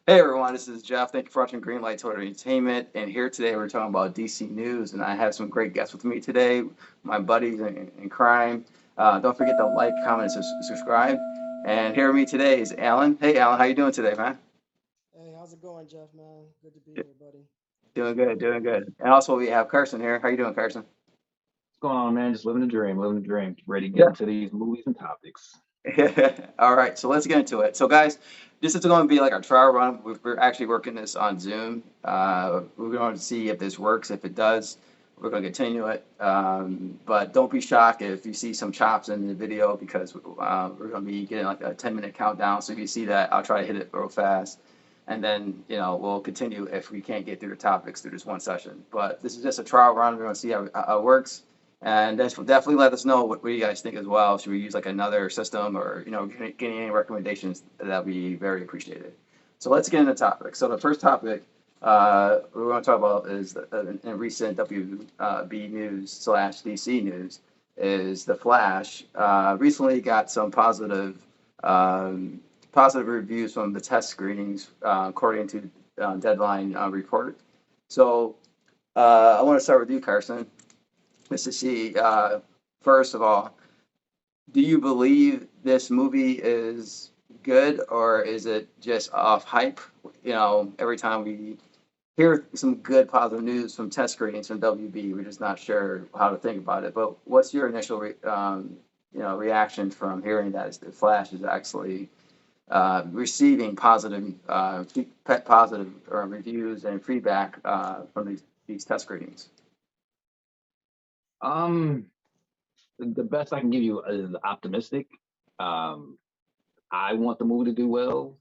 Hey everyone, this is Jeff. Thank you for watching Greenlight Total Entertainment. And here today we're talking about DC news, and I have some great guests with me today, my buddies in crime. Don't forget to like, comment, and subscribe. And here with me today is Alan. Hey Alan, how you doing today, man? Hey, how's it going, Jeff, man? Good to be here, buddy. Doing good, doing good. And also we have Carson here. How you doing, Carson? What's going on, man? Just living the dream. Ready to get Yeah. into these movies and topics. All right, so let's get into it. So, guys, this is going to be like our trial run. We're actually working this on Zoom. We're going to see if this works. If it does, we're going to continue it. But don't be shocked if you see some chops in the video because we're going to be getting like a 10-minute countdown. So if you see that, I'll try to hit it real fast. And then, we'll continue if we can't get through the topics through this one session. But this is just a trial run. We're going to see how it works. And definitely let us know what you guys think as well. Should we use like another system or, getting any recommendations? That'd be very appreciated. So let's get into the topic. So the first topic we're going to talk about is in recent WB news slash DC news is the Flash. Recently got some positive reviews from the test screenings, according to Deadline report. So I want to start with you, Carson. Mr. C, first of all, do you believe this movie is good or is it just off hype? Every time we hear some good positive news from test screenings from WB, we're just not sure how to think about it. But what's your initial, reaction from hearing that the Flash is actually receiving positive reviews and feedback from these test screenings? Um, the best I can give you is optimistic. Um, I want the movie to do well.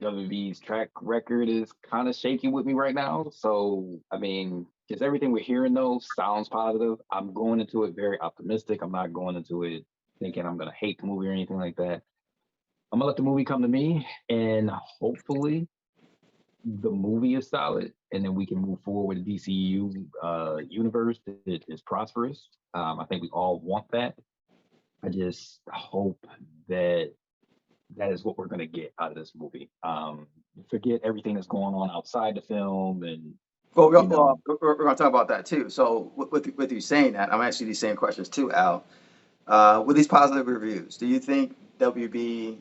WB's track record is kind of shaky with me right now. So, I mean, just everything we're hearing though sounds positive. I'm going into it very optimistic. I'm not going into it thinking I'm gonna hate the movie or anything like that. I'm gonna let the movie come to me, and hopefully the movie is solid, and then we can move forward with the DCU universe that is prosperous. I think we all want that. I just hope that that is what we're going to get out of this movie. Forget everything that's going on outside the film, and Well, you know, we're going to talk about that too. So, with you saying that, I'm asking you these same questions too, Al. With these positive reviews, do you think WB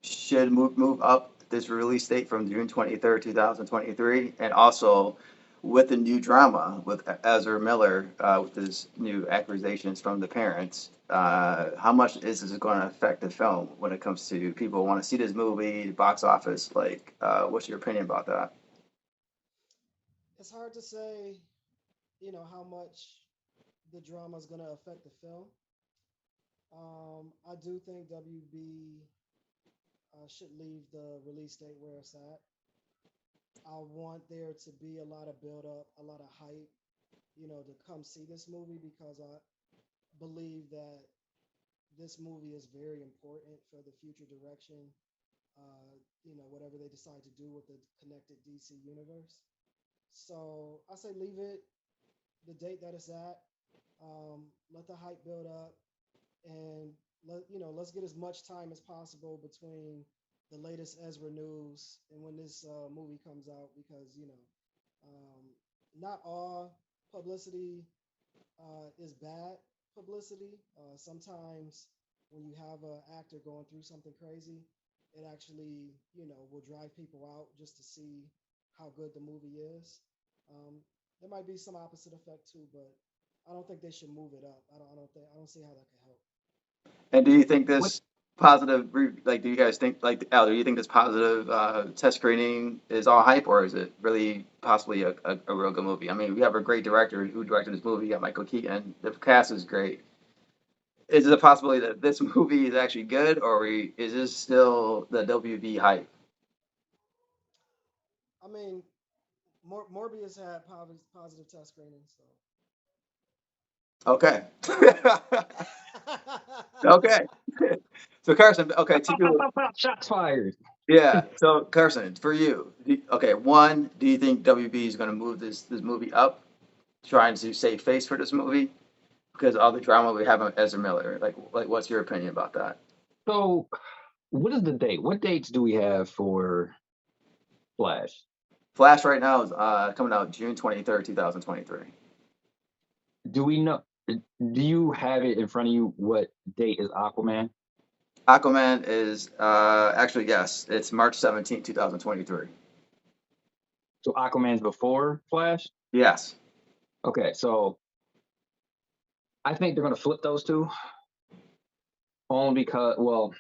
should move up this release date from June 23rd, 2023? And also, with the new drama with Ezra Miller, with his new accusations from the parents, how much is this going to affect the film when it comes to people want to see this movie, box office? Like, what's your opinion about that? It's hard to say, how much the drama is going to affect the film. I do think WB should leave the release date where it's at. I want there to be a lot of build up, a lot of hype, to come see this movie because I believe that this movie is very important for the future direction, whatever they decide to do with the connected DC universe. So I say leave it the date that it's at. Let the hype build up, and let's get as much time as possible between the latest Ezra news and when this movie comes out, because um, not all publicity is bad publicity. Sometimes when you have an actor going through something crazy, it actually will drive people out just to see how good the movie is. Um, there might be some opposite effect too, but I don't think they should move it up. I don't see how that could help. And do you think what this positive, like, do you guys think, like, Al, do you think this positive test screening is all hype, or is it really possibly a real good movie? I mean, we have a great director who directed this movie, you got Michael Keaton. The cast is great. Is it a possibility that this movie is actually good, or is this still the WB hype? I mean, Morbius had positive test screening, so. Okay. Okay. So Carson, okay, to shots fired. yeah. So Carson, for you, okay, one, do you think WB is going to move this movie up, trying to save face for this movie because all the drama we have on Ezra Miller? Like, what's your opinion about that? So, what is the date? What dates do we have for Flash? Flash right now is coming out June 23rd, 2023. Do we know? Do you have it in front of you? What date is Aquaman? Aquaman is actually, yes, it's March 17th, 2023. So Aquaman's before Flash? Yes. Okay, so I think they're gonna flip those two. Only because, well,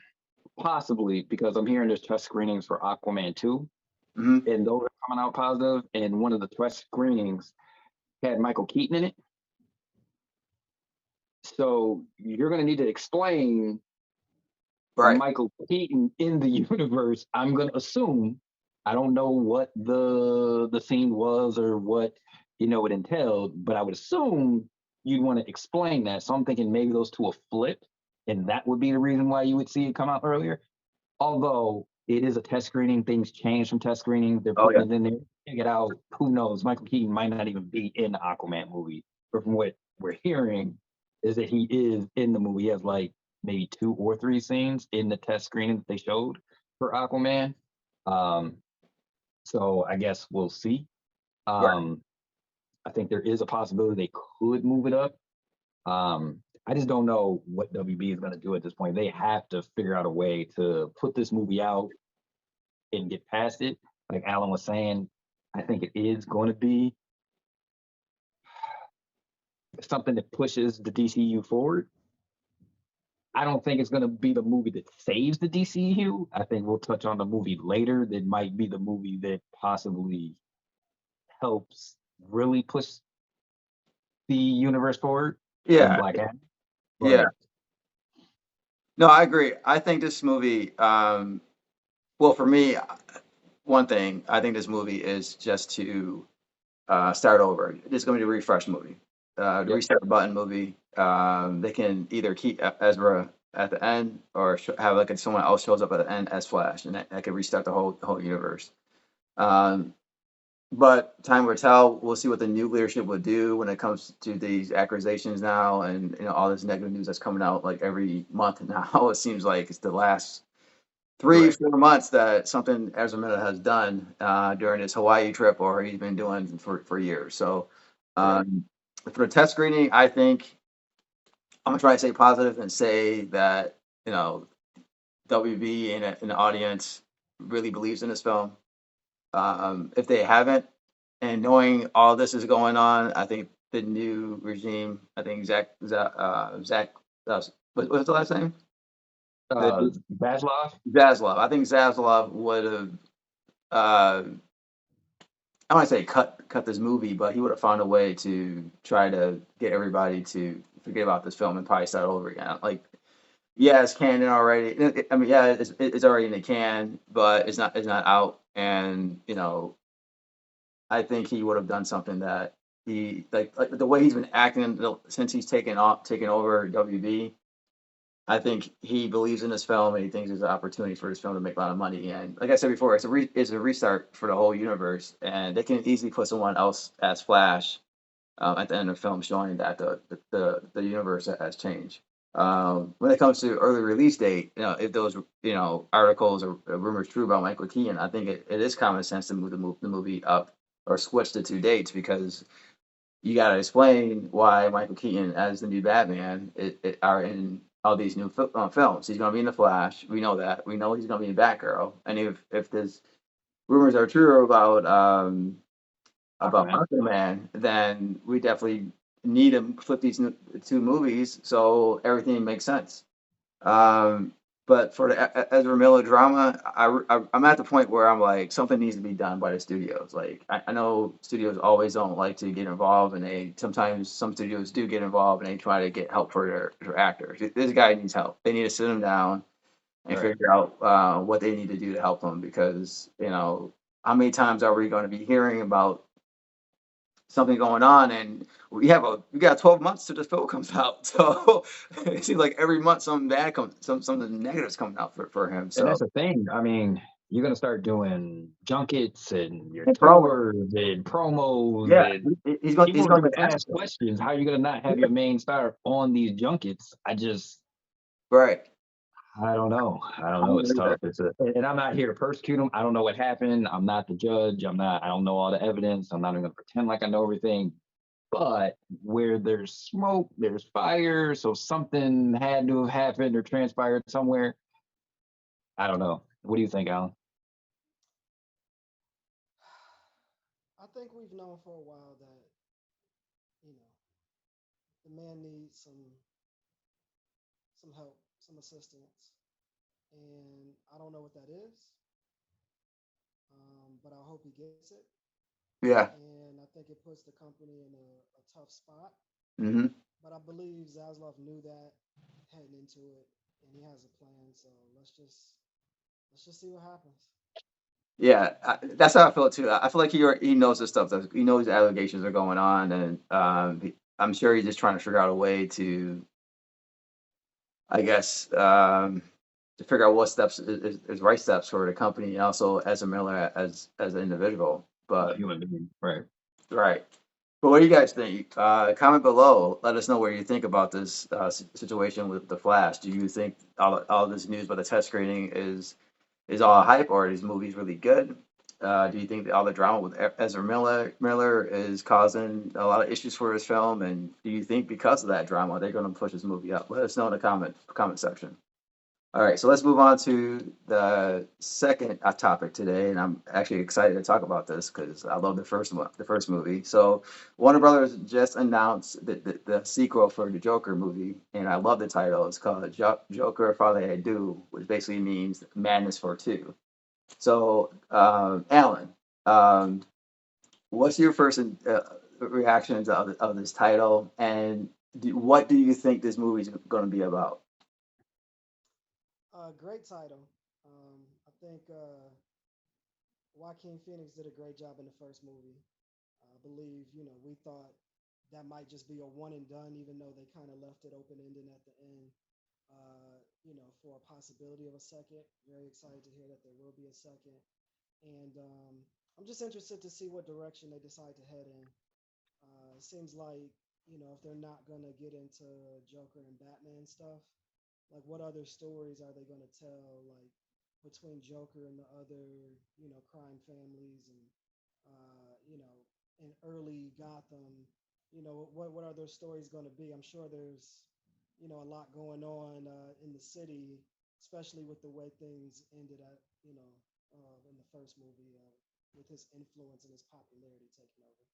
possibly because I'm hearing there's test screenings for Aquaman 2, Hmm. and those are coming out positive. And one of the test screenings had Michael Keaton in it. So you're gonna need to explain Right. Michael Keaton in the universe. I'm gonna assume. I don't know what the scene was or what it entailed, but I would assume you'd want to explain that. So I'm thinking maybe those two will flip, and that would be the reason why you would see it come out earlier. Although it is a test screening, things change from test screening. They're Oh, putting yeah. it in there, take it out. Who knows? Michael Keaton might not even be in the Aquaman movie. But from what we're hearing, is that he is in the movie. He has like maybe 2 or 3 scenes in the test screening that they showed for Aquaman. Um, so I guess we'll see. Right. I think there is a possibility they could move it up. I just don't know what WB is going to do at this point. They have to figure out a way to put this movie out and get past it. Like Alan was saying, I think it is going to be something that pushes the DCU forward. I don't think it's going to be the movie that saves the DCU. I think we'll touch on the movie later that might be the movie that possibly helps really push the universe forward in Yeah. Black Adam. Yeah. But No, I agree. I think this movie, well, for me, one thing, I think this movie is just to start over. It's going to be a refresh movie, the yep, restart button movie. They can either keep Ezra at the end or have like someone else shows up at the end as Flash, and that could restart the whole universe. Um, but time will tell. We'll see what the new leadership will do when it comes to these accusations now, and all this negative news that's coming out like every month now. It seems like it's the last three, correct. 4 months that something Erza Miller has done during his Hawaii trip, or he's been doing for years. So Correct. um, for the test screening, I think I'm gonna try to stay positive and say that you know WB in the audience really believes in this film. If they haven't, and knowing all this is going on, I think the new regime, I think Zach, what was the last name? The Baslov. Zaslav. I think Zaslav would have. Uh, I want to say cut this movie, but he would have found a way to try to get everybody to forget about this film and probably start over again. Like, yeah, it's canon already. I mean, yeah, it's already in the can, but it's not out. And I think he would have done something that he like the way he's been acting since he's taken over WB. I think he believes in this film and he thinks there's an opportunity for this film to make a lot of money. And like I said before, it's a restart for the whole universe, and they can easily put someone else as Flash at the end of the film, showing that the universe has changed. When it comes to early release date, if those articles or rumors true about Michael Keaton, I think it is common sense to move the movie up or switch the two dates because you got to explain why Michael Keaton as the new Batman are in all these new films. He's going to be in the Flash. We know that. We know he's going to be in Batgirl. And if this rumors are true about Aquaman. Aquaman, then we definitely need to flip these two movies so everything makes sense. Um, but for the Ezra Miller drama, I'm at the point where I'm like, something needs to be done by the studios. Like, I know studios always don't like to get involved, and sometimes some studios do get involved and they try to get help for their actors. This guy needs help. They need to sit him down and Right. figure out what they need to do to help him because, how many times are we going to be hearing about something going on, and we got 12 months till the film comes out. So it seems like every month something bad comes, something negative's coming out for him. And So that's the thing. I mean, you're gonna start doing junkets and your and promo, tours and promos, yeah, and he's people are going to gonna be ask national, questions. How are you gonna not have your main star on these junkets? I just right? I don't know. I don't I know. don't It's know either. tough. And I'm not here to persecute them. I don't know what happened. I'm not the judge. I don't know all the evidence. I'm not even going to pretend like I know everything. But where there's smoke, there's fire. So something had to have happened or transpired somewhere. I don't know. What do you think, Alan? I think we've known for a while that you know the man needs some help, some assistance, and I don't know what that is, but I hope he gets it. Yeah. And I think it puts the company in a tough spot. Hmm. But I believe Zaslav knew that heading into it, and he has a plan. So let's just see what happens. Yeah, that's how I feel too. I feel like he knows this stuff. He knows the allegations are going on, and I'm sure he's just trying to figure out a way to, I guess, to figure out what steps is right steps for the company, and also as a Miller as an individual. As a But human being, right? right. But what do you guys think? Comment below. Let us know what you think about this situation with the Flash. Do you think all this news about the test screening is all hype, or are these movies really good? Do you think that all the drama with Ezra Miller is causing a lot of issues for his film? And do you think because of that drama, they're going to push this movie up? Let us know in the comment section. All right, so let's move on to the second topic today, and I'm actually excited to talk about this because I love the first movie. So Warner Brothers just announced the sequel for the Joker movie, and I love the title. It's called Joker Folie Do, which basically means Madness for Two. So, Alan, um, what's your first reaction of this title, and what do you think this movie is going to be about? Great title. I think Joaquin Phoenix did a great job in the first movie. I believe, we thought that might just be a one and done, even though they kind of left it open ended at the end, for a possibility of a second. Very excited to hear that there will be a second. And I'm just interested to see what direction they decide to head in. It seems like, if they're not going to get into Joker and Batman stuff, like what other stories are they going to tell, like between Joker and the other, crime families and, in early Gotham, what are those stories going to be? I'm sure there's, a lot going on in the city, especially with the way things ended at, in the first movie with his influence and his popularity taking over.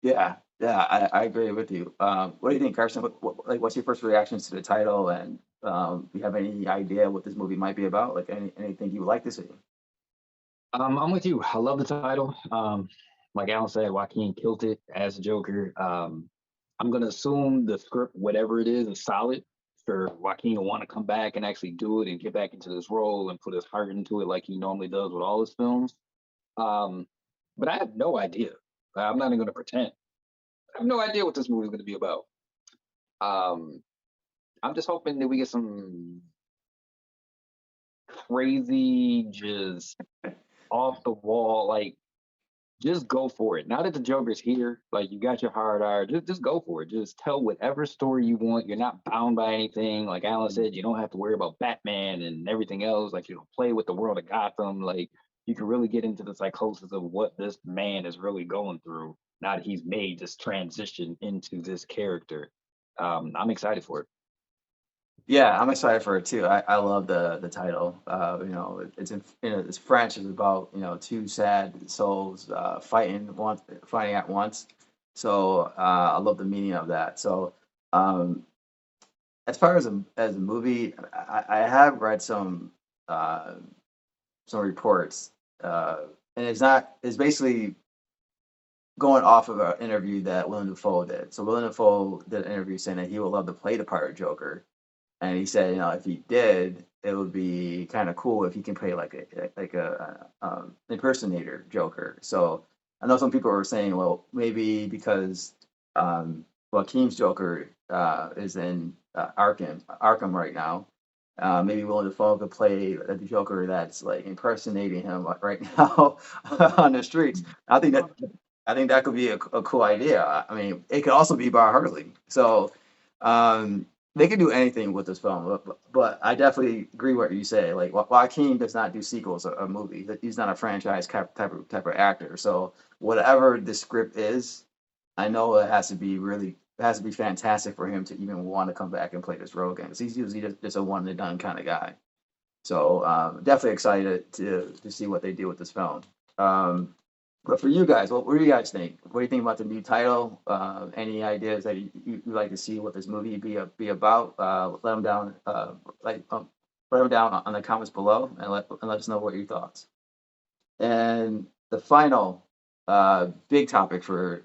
Yeah, yeah, I agree with you. What do you think, Carson? What's your first reactions to the title, and do you have any idea what this movie might be about? Like anything you would like to see? I'm with you. I love the title. Like Alan said, Joaquin killed it as Joker. I'm gonna assume the script, whatever it is solid for Joaquin to want to come back and actually do it and get back into this role and put his heart into it like he normally does with all his films. Um, but I have no idea. I'm not even gonna pretend. I have no idea what this movie is gonna be about. Um, I'm just hoping that we get some crazy, just off the wall, like just go for it. Now that the Joker's here, like you got your hard R, just go for it. Just tell whatever story you want. You're not bound by anything. Like Alan said, you don't have to worry about Batman and everything else. Like you don't play with the world of Gotham. Like you can really get into the psychosis of what this man is really going through now that he's made this transition into this character. I'm excited for it. Yeah, I'm excited for it too. I love the title. It's French. It's about two sad souls fighting at once. So I love the meaning of that. So um, as far as a movie, I have read uh, some reports, and it's basically going off of an interview that Willem Dafoe did. So Willem Dafoe did an interview saying that he would love to play the part of Joker, and he said, if he did, it would be kind of cool if he can play like a impersonator Joker. So I know some people were saying, well, maybe because Joaquin's Joker is in Arkham right now. Maybe Willem Dafoe could play the Joker that's like impersonating him like, right now on the streets. I think that I think that could be a cool idea. I mean, it could also be Bar Hurley. So, they can do anything with this film, but I definitely agree with what you say. Like Joaquin does not do sequels of movie. He's not a franchise type of actor. So whatever the script is, I know it has to be really it has to be fantastic for him to even want to come back and play this role again. 'Cause he's usually just a one and done kind of guy. So definitely excited to see what they do with this film. Um, but for you guys, what do you guys think? What do you think about the new title? Any ideas that you like to see what this movie be about? Let them down, like write them down on the comments below, and let us know what your thoughts. And the final big topic for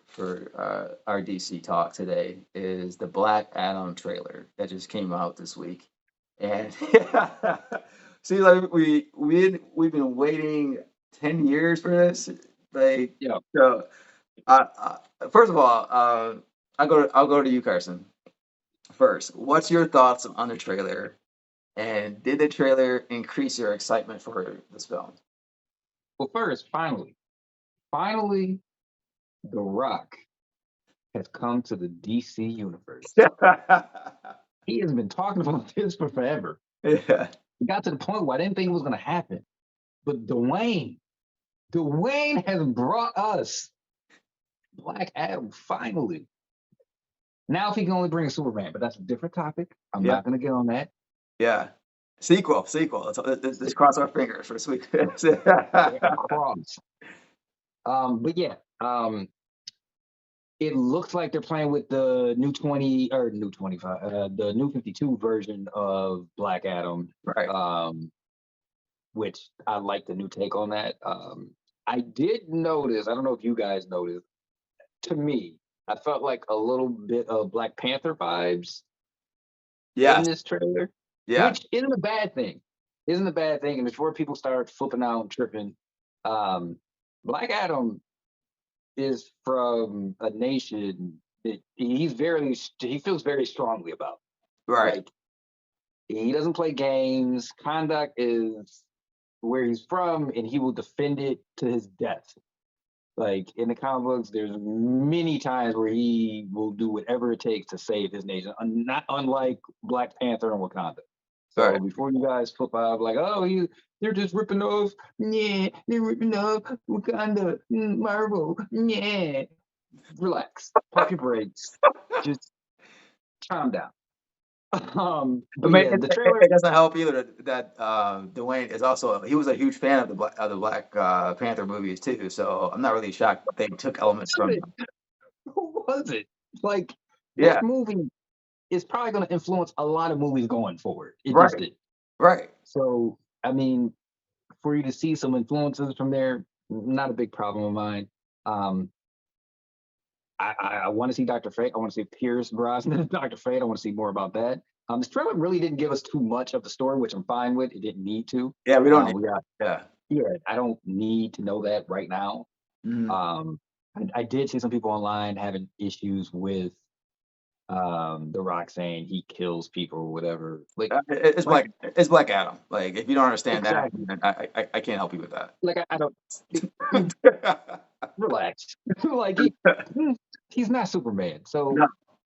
our DC talk today is the Black Adam trailer that just came out this week. And see, like we've been waiting 10 years for this. Like, Yeah. so, first of all, I'll go to you, Carson. First, what's your thoughts on the trailer? And did the trailer increase your excitement for this film? Well, first, finally, The Rock has come to the DC universe. He has been talking about this for forever. Yeah. It got to the point where I didn't think it was going to happen. But Dwayne has brought us Black Adam finally. Now, if he can only bring a Superman, but that's a different topic. I'm Yeah. not going to get on that. Yeah. Sequel. Let's cross our fingers for sweet. Cross. But yeah, it looks like they're playing with the new 20 or new 25, the new 52 version of Black Adam, Right. which I like the new take on that. I did notice, I don't know if you guys noticed, to me, I felt like a little bit of Black Panther vibes in Yes. this trailer, Yeah. which isn't a bad thing. Isn't a bad thing. And before people start flipping out and tripping, um, Black Adam is from a nation that he feels very strongly about. Right. Like he doesn't play games. Conduct is where he's from, and he will defend it to his death. Like in the comic books, there's many times where he will do whatever it takes to save his nation. Not unlike Black Panther and Wakanda. So Right. before you guys flip out like, oh, they're just ripping off, yeah, they're ripping off Wakanda, Marvel, yeah. Relax, pump your brakes, just calm down. I But mean, yeah, the it trailer. doesn't help either that Dwayne is also he was a huge fan of the Black Panther movies too. So I'm not really shocked they took elements Was from it? them. Who was it? Like Yeah. that movie is probably going to influence a lot of movies going forward. It just Right. did. Right. So I mean, for you to see some influences from there, not a big problem of mine. Um, I want to see Dr. Fate. I want to see Pierce Brosnan as Dr. Fate. I want to see more about that. This trailer really didn't give us too much of the story, which I'm fine with. It didn't need to. Yeah. We don't need. We got Yeah. Yeah. I don't need to know that right now. Mhm. I did see some people online having issues with The Rock saying he kills people or whatever. Like It's Black Adam. Like if you don't understand that, exactly. then I can't help you with that. Like I don't relax. Like he's not Superman. No, So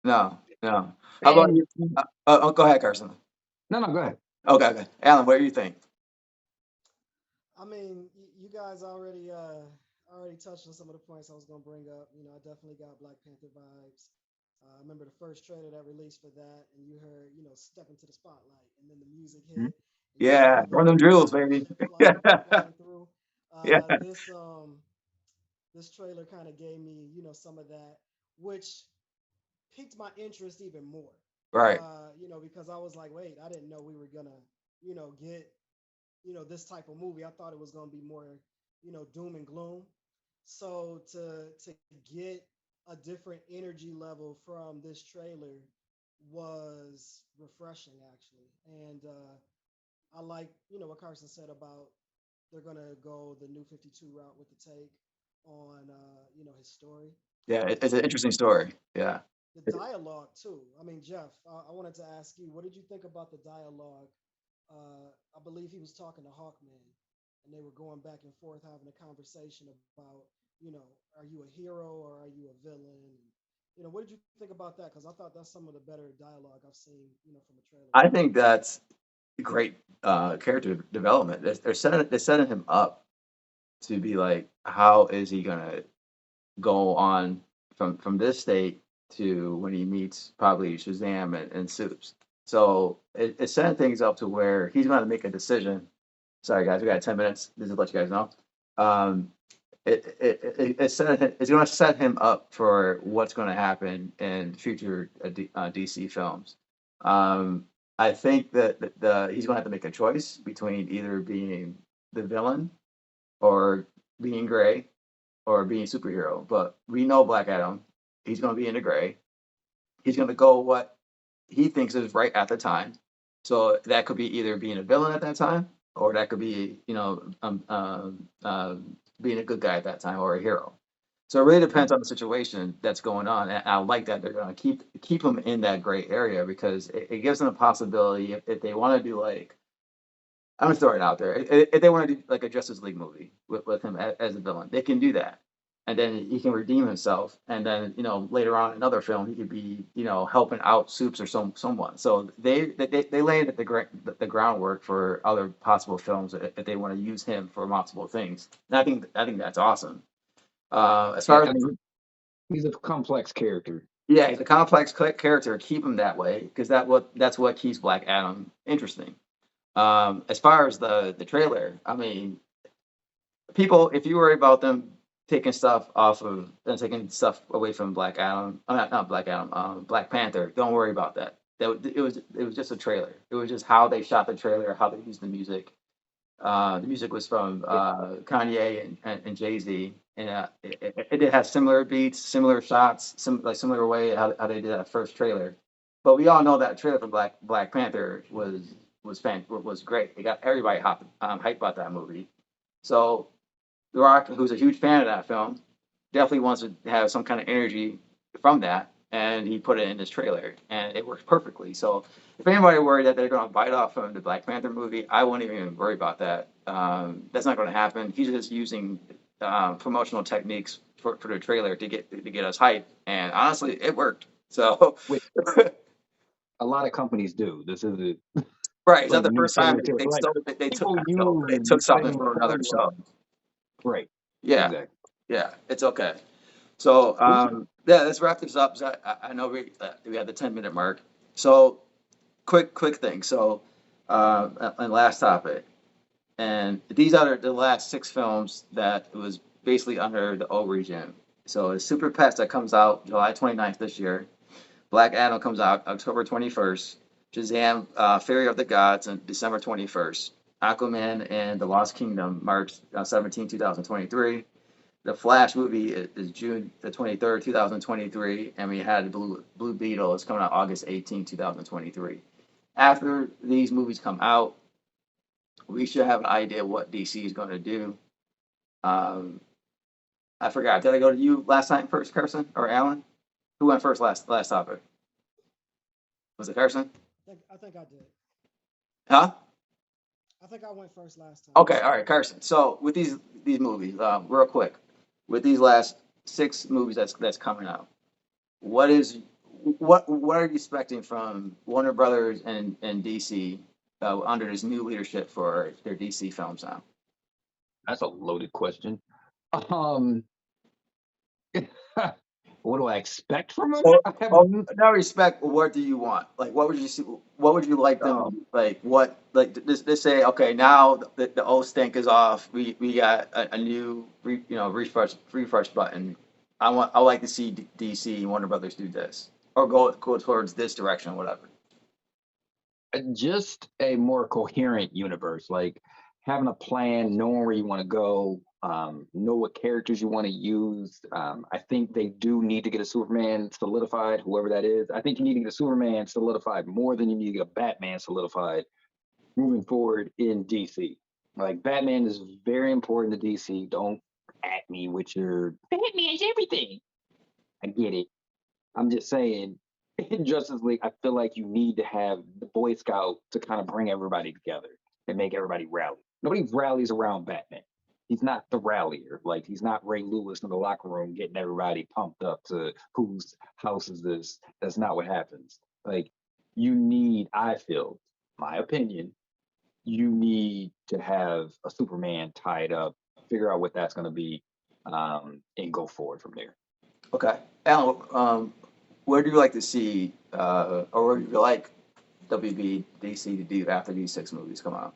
no, no. How about and you? Go ahead, Carson. no, go ahead. Okay, okay. Alan, what do you think? I mean, you guys already touched on some of the points I was gonna bring up. You know, I definitely got Black Panther vibes. I remember the first trailer that released for that, and you heard, step into the spotlight, and then the music Mhm. hit, and you Yeah, saw the run them drills, baby. ship flying through. Yeah, This trailer kind of gave me, some of that, which piqued my interest even more. right. Because I was like, wait, I didn't know we were gonna, get, this type of movie. I thought it was gonna be more, doom and gloom. So to get a different energy level from this trailer was refreshing actually. And I like, what Carson said about they're gonna go the new 52 route with the take on his story. Yeah, it's an Um, interesting story. Yeah. the dialogue too. I mean, Jeff, I wanted to ask you, what did you think about the dialogue? I believe he was talking to Hawkman, and they were going back and forth having a conversation about, are you a hero or are you a villain? What did you think about that? Because I thought that's some of the better dialogue I've seen, from a trailer. I think that's great character development. They're setting him up to be like, how is he gonna go on from this state to when he meets probably Shazam and Supes. So it's setting things up to where he's going to make a decision. Sorry, guys, we got 10 minutes. Just to let you guys know. Um, it's going to set him up for what's going to happen in future DC films. Um, I think that he's going to have to make a choice between either being the villain or being Gray or being a superhero. But we know Black Adam. He's going to be into Gray. He's going to go what he thinks is right at the time. So that could be either being a villain at that time, or that could be being a good guy at that time or a hero. So it really depends on the situation that's going on. And I like that they're going to keep him in that gray area because it gives them a possibility if they want to do like I'm gonna throw it out there. If they want to do like a Justice League movie with him as a villain, they can do that, and then he can redeem himself. And then later on in another film, he could be helping out Supes or someone. So they laid the groundwork for other possible films if they want to use him for multiple things. And I think that's awesome. As Yeah, far as I mean, he's a complex character. yeah, he's a complex character. Keep him that way because that's what keeps Black Adam interesting. As far as the trailer, I mean, people, if you worry about them taking stuff off of and taking stuff away from Black Adam, not Black Adam, Black Panther, don't worry about that. It was just a trailer. It was just how they shot the trailer, how they used the music. The music was from Kanye and Jay Z, and it did have similar beats, similar shots, similar way how they did that first trailer. But we all know that trailer for Black Panther was great. It got everybody hyped about that movie. So The Rock, who's a huge fan of that film, definitely wants to have some kind of energy from that, and he put it in his trailer, and it works perfectly. So if anybody worried that they're going to bite off from the Black Panther movie, I wouldn't even worry about that. That's not going to happen. He's just using promotional techniques for the trailer to get us hyped, and honestly, it worked. So Which a lot of companies do. This is right, it's not like the new first time territory. they Like stole they took people that show, but they use took the something same from another formula. show. Right. Yeah, Exactly. yeah, it's okay. So yeah, let's wrap this up. 'Cause I know we had the 10-minute mark. So quick thing. So and last topic, and these are the last six films that was basically under the O regime. So it's Super Pets that comes out July 29th this year. Black Adam comes out October 21st. Shazam, Fury of the Gods on December 21st. Aquaman and the Lost Kingdom, March 17, 2023. The Flash movie is June the 23rd, 2023, and we had Blue Beetle is coming out August 18, 2023. After these movies come out, we should have an idea what DC is going to do. Um, I forgot. Did I go to you last time first, Carson or Alan? Who went first last topic? Was it Carson? I think I did. Huh? I think I went first last time. Okay, all right, Carson. So with these movies, real quick, with these last six movies that's coming out, what is what are you expecting from Warner Brothers and DC under this new leadership for their DC films now? That's a loaded question. Um, what do I expect from them? Well, I have well, in that respect, what do you want? Like, what would you see? What would you like them like? What like this say? Okay, now the old stink is off. We got a new refresh button. I like to see DC and Warner Brothers do this or go towards this direction, whatever. just a more coherent universe, like having a plan, knowing where you want to go, know what characters you want to use. I think they do need to get a Superman solidified, whoever that is. I think you need to get a Superman solidified more than you need to get a Batman solidified moving forward in DC. Like Batman is very important to DC. Don't at me with your Batman's everything. I get it. I'm just saying, in Justice League, I feel like you need to have the Boy Scout to kind of bring everybody together and make everybody rally. Nobody rallies around Batman. he's not the rallier. Like he's not Ray Lewis in the locker room getting everybody pumped up to whose house is this. That's not what happens. Like you need, I feel, my opinion, you need to have a Superman tied up, figure out what that's going to be, and go forward from there. Okay. Alan, what do you like to see, or what do you like WB DC to do after these 6 movies come out?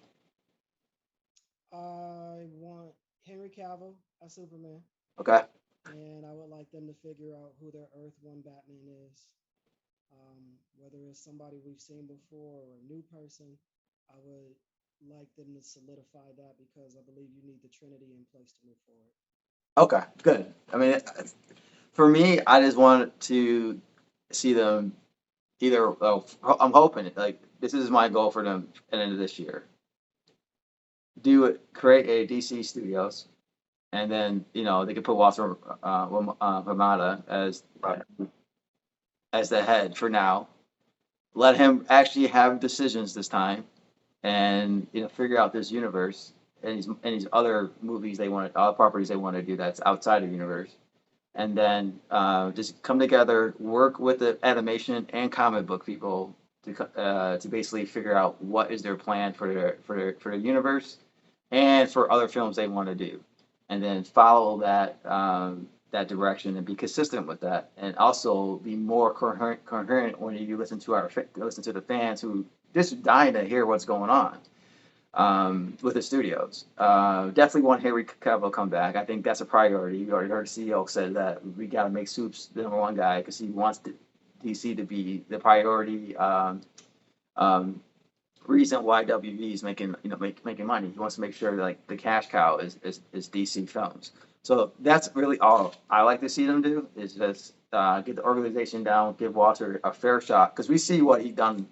I want Henry Cavill as Superman, Okay. and I would like them to figure out who their Earth One Batman is. Whether it's somebody we've seen before or a new person, I would like them to solidify that because I believe you need the Trinity in place to move forward. Okay. Good. I mean, for me, I just want to see them either. I'm hoping like this is my goal for them at the end of this year. Do it. Create a DC Studios, and then they could put Walter Hamada Right. as the head for now. Let him actually have decisions this time, and figure out this universe and these other movies they want, other properties they want to do that's outside of the universe, and then just come together, work with the animation and comic book people to basically figure out what is their plan for the universe and for other films they want to do, and then follow that direction and be consistent with that, and also be more coherent when you listen to the fans who just dying to hear what's going on with the studios. Definitely want Henry Cavill come back. I think that's a priority. You already heard the CEO said that we got to make Soups the #1 guy because he wants DC to be the priority um, reason why WB is making money. He wants to make sure like the cash cow is DC films. So that's really all I like to see them do is just get the organization down, give Walter a fair shot because we see what he done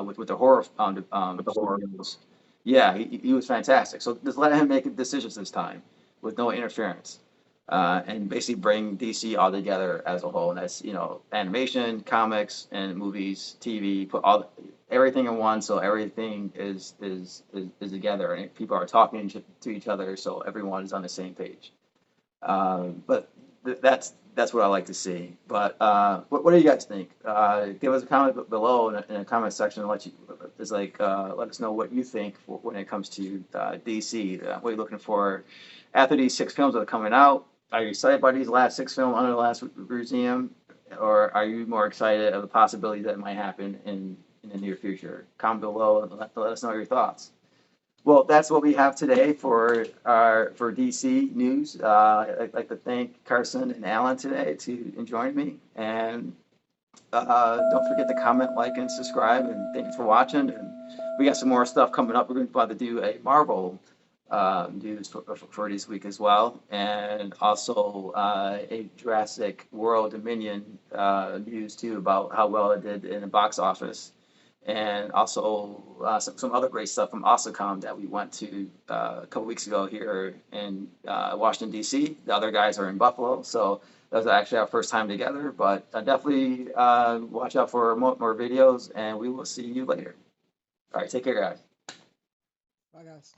with the horror With the horror. studios. Yeah, he was fantastic. So just let him make decisions this time with no interference. And basically bring DC all together as a whole, and that's animation, comics, and movies, TV. Put everything in one, so everything is together, and people are talking to each other, so everyone is on the same page. But that's what I like to see. But what do you guys think? Give us a comment below in the comment section and let us know what you think when it comes to DC. What are you looking for after these 6 films that are coming out? Are you excited by these last 6 films under the last museum, or are you more excited of the possibility that might happen in the near future? Comment below and let us know your thoughts. Well, that's what we have today for DC news. I'd like to thank Carson and Alan today to join me, and don't forget to comment, like, and subscribe. And thank you for watching. And we got some more stuff coming up. We're going to about to do a Marvel news for this week as well, and also a Jurassic World Dominion news too about how well it did in the box office, and also some other great stuff from Osicom that we went to a couple weeks ago here in Washington D.C. The other guys are in Buffalo, so that was actually our first time together. But definitely watch out for more videos, and we will see you later. All right, take care, guys. Bye, guys.